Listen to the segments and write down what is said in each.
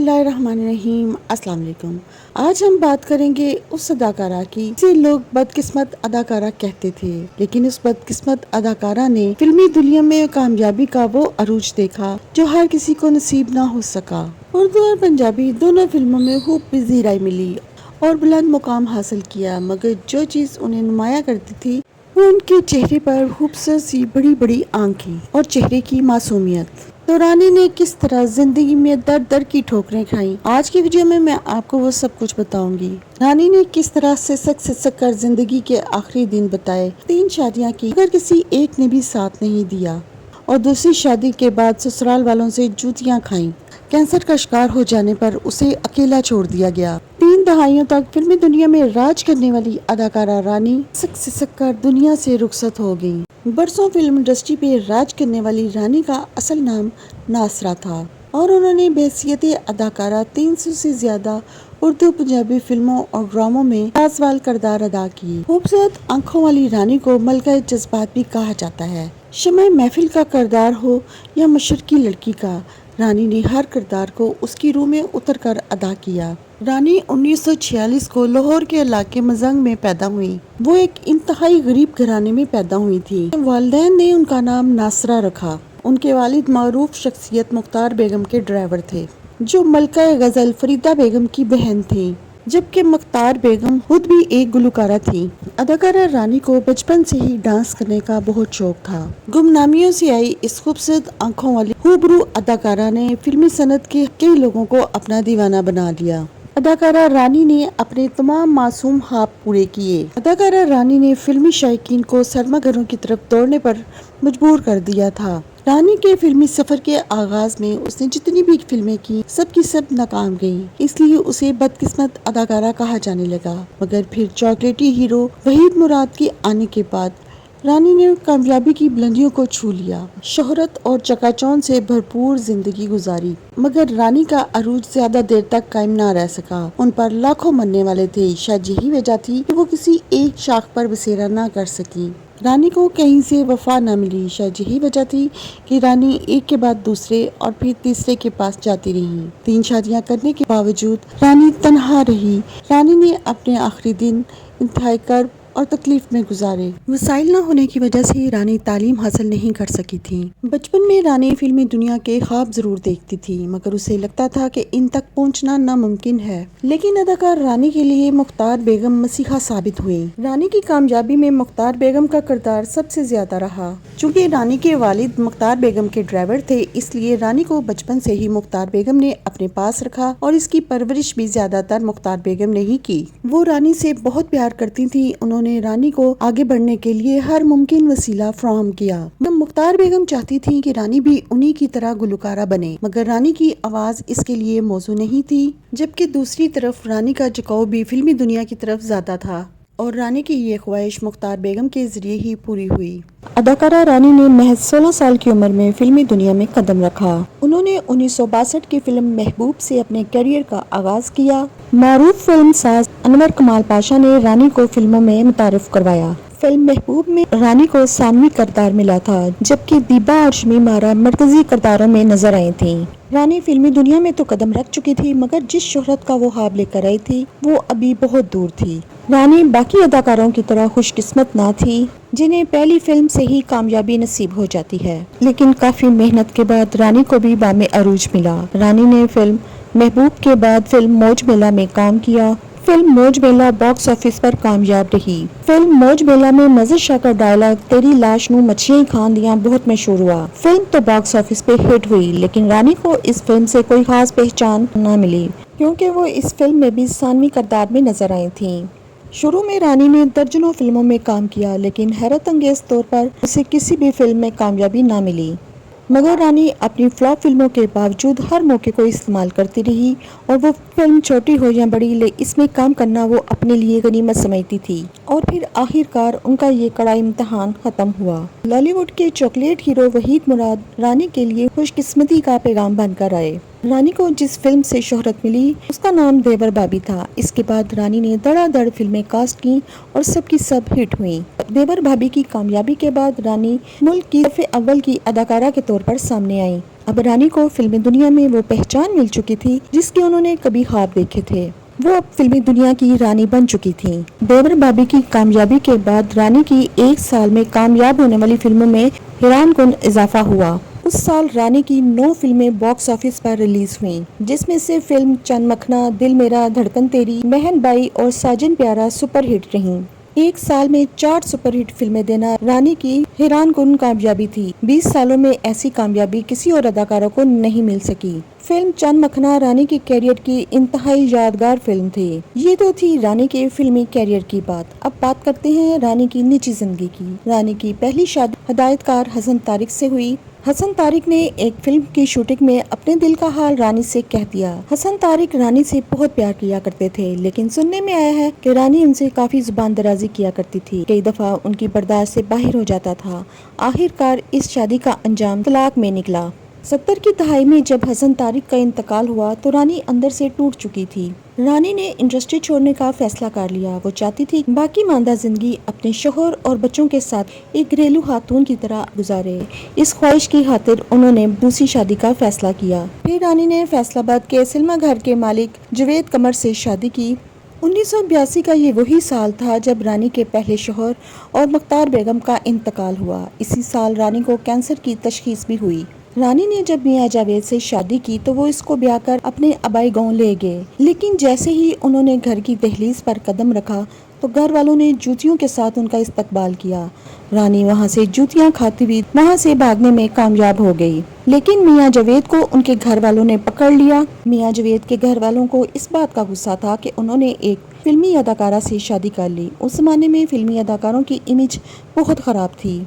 बिस्मिल्लाहिर्रहमानिर्रहीम। अस्सलाम वालेकुम। आज हम बात करेंगे उस अदाकारा की जिसे लोग बदकिस्मत अदाकारा कहते थे, लेकिन उस बदकिस्मत अदाकारा ने फिल्मी दुनिया में कामयाबी का वो अरूज देखा जो हर किसी को नसीब ना हो सका। उर्दू और पंजाबी दोनों फिल्मों में खूब पजीराई मिली और बुलंद मुकाम हासिल किया, मगर जो चीज़ उन्हें नुमाया करती थी वो उनके चेहरे पर खूबसूरत सी बड़ी बड़ी आंखें और चेहरे की मासूमियत। तो रानी ने किस तरह जिंदगी में दर दर की ठोकरें खाई, आज की वीडियो में मैं आपको वो सब कुछ बताऊंगी। रानी ने किस तरह सिसक कर जिंदगी के आखिरी दिन बताए, 3 शादियां की मगर किसी एक ने भी साथ नहीं दिया, और दूसरी शादी के बाद ससुराल वालों से जूतियां खाईं। कैंसर का शिकार हो जाने पर उसे अकेला छोड़ दिया गया। 3 दहाइयों तक फिल्मी दुनिया में राज करने वाली अदाकारा रानी सिसक कर दुनिया से रुखसत हो गई। बरसों फिल्म इंडस्ट्री पे राज करने वाली रानी का असल नाम नासरा था और उन्होंने बहैसियत अदाकारा 300 से ज्यादा उर्दू पंजाबी फिल्मों और ड्रामों में राजवाल किरदार अदा किए। खूबसूरत आंखों वाली रानी को मलका जज्बात भी कहा जाता है। शम्मे महफिल का किरदार हो या मशरकी लड़की का, रानी ने हर किरदार को उसकी रूह में उतर कर अदा किया। रानी 1946 को लाहौर के इलाके मजंग में पैदा हुई। वो एक इंतहाई गरीब घराने में पैदा हुई थी। वालिदैन ने उनका नाम नासरा रखा। उनके वालिद मारूफ शख्सियत मुख्तार बेगम के ड्राइवर थे, जो मलका गजल फरीदा बेगम की बहन थी, जबकि मुख्तार बेगम खुद भी एक गुलकारा थी। अदाकारा रानी को बचपन से ही डांस करने का बहुत शौक था। गुमनामियों से आई इस खूबसूरत आंखों वाली खूबरू अदाकारा ने फिल्मी सनत के कई लोगों को अपना दीवाना बना लिया। अदाकारा रानी ने अपने तमाम मासूम ख्वाब पूरे किए। अदाकारा रानी ने फिल्मी शायकीन को सिनेमाघरों की तरफ दौड़ने पर मजबूर कर दिया था। रानी के फिल्मी सफर के आगाज में उसने जितनी भी फिल्में की सब नाकाम गईं, इसलिए उसे बदकिस्मत अदाकारा कहा जाने लगा। मगर फिर चॉकलेटी हीरो वहीद मुराद के आने के बाद रानी ने कामयाबी की बुलंदियों को छू लिया, शोहरत और चकाचौंध से भरपूर जिंदगी गुजारी, मगर रानी का अरूज ज्यादा देर तक कायम ना रह सका। उन पर लाखों मरने वाले थे। शायद यही वजह थी कि वो किसी एक शाख पर बसेरा ना कर सकी। रानी को कहीं से वफा न मिली। शायद यही वजह थी कि रानी एक के बाद दूसरे और फिर तीसरे के पास जाती रही। 3 शादियां करने के बावजूद रानी तन्हा रही। रानी ने अपने आखिरी दिन इंतहाई कर्ब और तकलीफ में गुजारे। वसाइल न होने की वजह से रानी तालीम हासिल नहीं कर सकी थी। बचपन में रानी फिल्मी दुनिया के ख्वाब जरूर देखती थी, मगर उसे लगता था कि इन तक पहुंचना नामुमकिन है। लेकिन अदाकार रानी के लिए मुख्तार बेगम मसीहा साबित हुई। रानी की कामयाबी में मुख्तार बेगम का किरदार सबसे ज्यादा रहा। चूँकि रानी के वालिद मुख्तार बेगम के ड्राइवर थे, इसलिए रानी को बचपन से ही मुख्तार बेगम ने अपने पास रखा और इसकी परवरिश भी ज्यादातर मुख्तार बेगम ने ही की। वो रानी से बहुत प्यार करती थी। उन्होंने रानी को आगे बढ़ने के लिए हर मुमकिन वसीला फराहम किया। मुख्तार बेगम चाहती थी कि रानी भी उन्हीं की तरह गुलकारा बने, मगर रानी की आवाज इसके लिए मौजू नहीं थी। जबकि दूसरी तरफ रानी का झुकाव भी फिल्मी दुनिया की तरफ ज्यादा था और रानी की ये ख्वाहिश मुख्तार बेगम के जरिए ही पूरी हुई। अदाकारा रानी ने महज 16 साल की उम्र में फिल्मी दुनिया में कदम रखा। उन्होंने 1962 की फिल्म महबूब से अपने करियर का आगाज किया। मारूफ फिल्म साज अनवर कमाल पाशा ने रानी को फिल्मों में मुतारिफ करवाया। फिल्म महबूब में रानी को सानवी किरदार मिला था, जबकि दीबा और शमीम आरा मरकजी किरदारों में नजर आई थी। रानी फिल्मी दुनिया में तो कदम रख चुकी थी, मगर जिस शोहरत का वो ख्वाब लेकर आई थी वो अभी बहुत दूर थी। रानी बाकी अदाकारों की तरह खुशकिस्मत ना थी, जिन्हें पहली फिल्म से ही कामयाबी नसीब हो जाती है, लेकिन काफी मेहनत के बाद रानी को भी बामे अरूज मिला। रानी ने फिल्म महबूब के बाद फिल्म मौज मेला में काम किया। फिल्म मौज मेला बॉक्स ऑफिस पर कामयाब रही। फिल्म मौज मेला में नजर शाह का डायलॉग तेरी लाश नू मच्छियां खान दिया बहुत मशहूर हुआ। फिल्म तो बॉक्स ऑफिस पे हिट हुई, लेकिन रानी को इस फिल्म से कोई खास पहचान न मिली, क्योंकि वो इस फिल्म में भी सानवी किरदार में नजर आई थी। शुरू में रानी ने दर्जनों फिल्मों में काम किया, लेकिन हैरत अंगेज तौर पर उसे किसी भी फिल्म में कामयाबी न मिली। मगर रानी अपनी फ्लॉप फिल्मों के बावजूद हर मौके को इस्तेमाल करती रही, और वो फिल्म छोटी हो या बड़ी, इसमें काम करना वो अपने लिए गनीमत समझती थी। और फिर आखिरकार उनका ये कड़ा इम्तिहान खत्म हुआ। बॉलीवुड के चॉकलेट हीरो वहीद मुराद रानी के लिए खुशकिस्मती का पैगाम बनकर आए। रानी को जिस फिल्म से शोहरत मिली उसका नाम देवर भाभी था। इसके बाद रानी ने धड़ाधड़ फिल्में कास्ट की और सबकी सब हिट हुई। देवर भाभी की कामयाबी के बाद रानी मुल्क की सबसे अव्वल की अदाकारा के तौर पर सामने आई। اب رانی کو فلمی دنیا میں وہ پہچان مل چکی تھی جس کے انہوں نے کبھی خواب دیکھے تھے۔ وہ اب فلمی دنیا کی رانی بن چکی تھی۔ دیور بابی کی کامیابی کے بعد رانی کی ایک سال میں کامیاب ہونے والی فلموں میں حیران کن اضافہ ہوا۔ اس سال رانی کی 9 فلمیں باکس آفس پر ریلیز ہوئیں، جس میں سے فلم چند مکھنا، دل میرا دھڑکن تیری، بہن بائی اور ساجن پیارا سپر ہٹ رہیں۔ ایک سال میں 4 سپر ہٹ فلمیں دینا رانی کی حیران کن کامیابی تھی۔ 20 سالوں میں ایسی کامیابی کسی اور اداکاروں کو نہیں مل سکی۔ فلم چند مکھنا رانی کے کیریئر کی انتہائی یادگار فلم تھی۔ یہ تو تھی رانی کے فلمی کیریئر کی بات۔ اب بات کرتے ہیں رانی کی نجی زندگی کی۔ رانی کی پہلی شادی ہدایت کار حسن طارق سے ہوئی۔ حسن طارق نے ایک فلم کی شوٹنگ میں اپنے دل کا حال رانی سے کہہ دیا۔ حسن طارق رانی سے بہت پیار کیا کرتے تھے، لیکن سننے میں آیا ہے کہ رانی ان سے کافی زبان درازی کیا کرتی تھی۔ کئی دفعہ ان کی برداشت سے باہر ہو جاتا تھا۔ آخر کار اس شادی کا انجام طلاق میں نکلا۔ 70 کی دہائی میں جب حسن طارق کا انتقال ہوا تو رانی اندر سے ٹوٹ چکی تھی۔ رانی نے انڈسٹری چھوڑنے کا فیصلہ کر لیا۔ وہ چاہتی تھی باقی ماندہ زندگی اپنے شوہر اور بچوں کے ساتھ ایک گھریلو خاتون کی طرح گزارے۔ اس خواہش کی خاطر انہوں نے دوسری شادی کا فیصلہ کیا۔ پھر رانی نے فیصل آباد کے سلما گھر کے مالک جاوید قمر سے شادی کی۔ 1982 کا یہ وہی سال تھا جب رانی کے پہلے شوہر اور مختار بیگم کا انتقال ہوا۔ اسی سال رانی کو کینسر کی تشخیص بھی ہوئی۔ رانی نے جب میاں جاوید سے شادی کی تو وہ اس کو بیاہ کر اپنے آبائی گاؤں لے گئے، لیکن جیسے ہی انہوں نے گھر کی دہلیز پر قدم رکھا تو گھر والوں نے جوتیوں کے ساتھ ان کا استقبال کیا۔ رانی وہاں سے جوتیاں کھاتی ہوئی وہاں سے بھاگنے میں کامیاب ہو گئی، لیکن میاں جاوید کو ان کے گھر والوں نے پکڑ لیا۔ میاں جاوید کے گھر والوں کو اس بات کا غصہ تھا کہ انہوں نے ایک فلمی اداکارہ سے شادی کر لی۔ اس زمانے میں فلمی اداکاروں کی امیج بہت خراب تھی،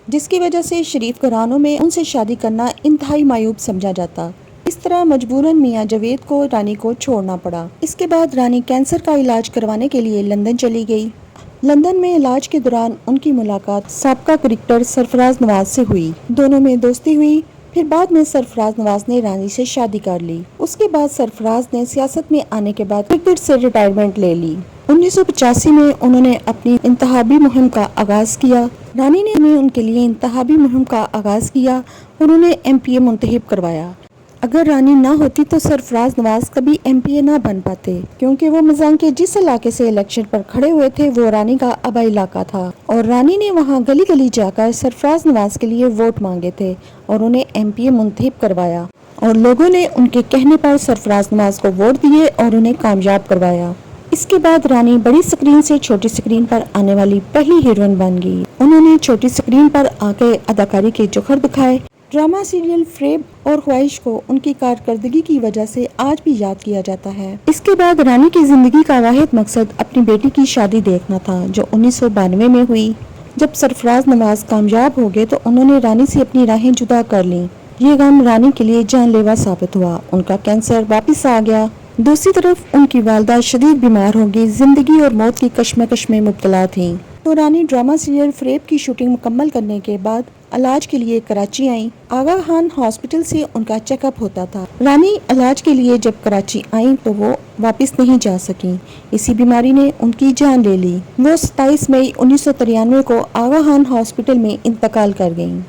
جس کی وجہ سے شریف گھرانوں میں ان سے شادی کرنا انتہائی معیوب سمجھا جاتا۔ اس طرح مجبوراً میاں جاوید کو رانی کو چھوڑنا پڑا۔ اس کے بعد رانی کینسر کا علاج کروانے کے لیے لندن چلی گئی۔ لندن میں علاج کے دوران ان کی ملاقات سابقہ کرکٹر سرفراز نواز سے ہوئی۔ دونوں میں دوستی ہوئی۔ پھر بعد میں سرفراز نواز نے رانی سے شادی کر لی۔ اس کے بعد سرفراز نے سیاست میں آنے کے بعد کرکٹ سے ریٹائرمنٹ لے لی۔ 1985 میں انہوں نے اپنی انتخابی مہم کا آغاز کیا۔ رانی نے ان کے لیے انتخابی مہم کا آغاز کیا۔ انہوں نے MPA منتخب کروایا۔ اگر رانی نہ ہوتی تو سرفراز نواز کبھی MPA نہ بن پاتے، کیونکہ وہ مزاح کے جس علاقے سے الیکشن پر کھڑے ہوئے تھے وہ رانی کا آبائی علاقہ تھا، اور رانی نے وہاں گلی گلی جا کر سرفراز نواز کے لیے ووٹ مانگے تھے اور انہیں MPA منتخب کروایا، اور لوگوں نے ان کے کہنے پر سرفراز نواز کو ووٹ دیے اور انہیں کامیاب کروایا۔ اس کے بعد رانی بڑی اسکرین سے چھوٹی اسکرین پر آنے والی پہلی ہیروئن بن گئی۔ انہوں نے چھوٹی اسکرین پر آ کے اداکاری کے جوہر دکھائے۔ ڈرامہ سیریل فریب اور خواہش کو ان کی کارکردگی کی وجہ سے آج بھی یاد کیا جاتا ہے۔ اس کے بعد رانی کی زندگی کا واحد مقصد اپنی بیٹی کی شادی دیکھنا تھا، جو 1992 میں ہوئی۔ جب سرفراز نواز کامیاب ہو گئے تو انہوں نے رانی سے اپنی راہیں جدا کر لیں۔ یہ غم رانی کے لیے جان لیوا ثابت ہوا۔ ان کا کینسر واپس آ گیا۔ دوسری طرف ان کی والدہ شدید بیمار ہو گئی، زندگی اور موت کی کشمکش میں مبتلا تھیں۔ تو رانی ڈرامہ سیریل فریب کی شوٹنگ مکمل کرنے کے بعد علاج کے لیے کراچی آئیں۔ آغا خان ہاسپٹل سے ان کا چیک اپ ہوتا تھا۔ رانی علاج کے لیے جب کراچی آئیں تو وہ واپس نہیں جا سکیں۔ اسی بیماری نے ان کی جان لے لی۔ وہ 27 مئی 1993 کو آغا خان ہاسپٹل میں انتقال کر گئیں۔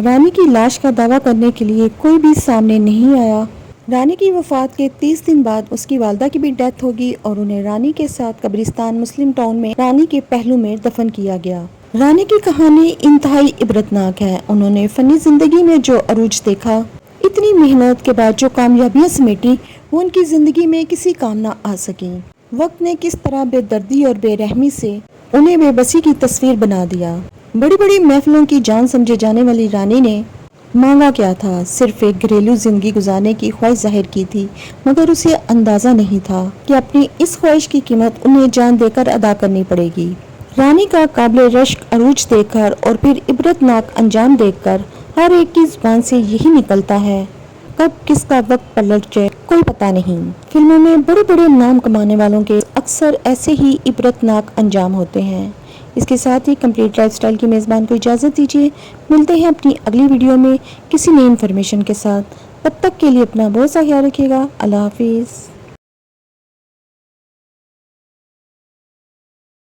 رانی کی لاش کا دعویٰ کرنے کے لیے کوئی بھی سامنے نہیں آیا۔ رانی کی وفات کے 30 دن بعد اس کی والدہ کی بھی ڈیتھ ہوگی اور انہیں رانی کے ساتھ قبرستان مسلم ٹاؤن میں رانی کے پہلو میں دفن کیا گیا۔ رانی کی کہانی انتہائی عبرتناک ہے۔ انہوں نے فنی زندگی میں جو عروج دیکھا، اتنی محنت کے بعد جو کامیابیاں سمیٹی، وہ ان کی زندگی میں کسی کام نہ آ سکیں۔ وقت نے کس طرح بے دردی اور بے رحمی سے انہیں بے بسی کی تصویر بنا دیا۔ بڑی بڑی محفلوں کی جان سمجھے جانے والی رانی نے مانگا کیا تھا؟ صرف ایک گھریلو زندگی گزارنے کی خواہش ظاہر کی تھی، مگر اسے اندازہ نہیں تھا کہ اپنی اس خواہش کی قیمت انہیں جان دے کر ادا کرنی پڑے گی۔ رانی کا قابل رشک عروج دیکھ کر اور پھر عبرتناک انجام دیکھ کر ہر ایک کی زبان سے یہی نکلتا ہے، کب کس کا وقت پلٹ جائے کوئی پتہ نہیں۔ فلموں میں بڑے بڑے نام کمانے والوں کے اکثر ایسے ہی عبرتناک انجام ہوتے ہیں۔ اس کے ساتھ ہی کمپلیٹ لائف سٹائل کی میزبان کو اجازت دیجیے۔ ملتے ہیں اپنی اگلی ویڈیو میں کسی نئی انفارمیشن کے ساتھ۔ تب تک کے لیے اپنا بہت سا خیال رکھیے گا۔ اللہ حافظ۔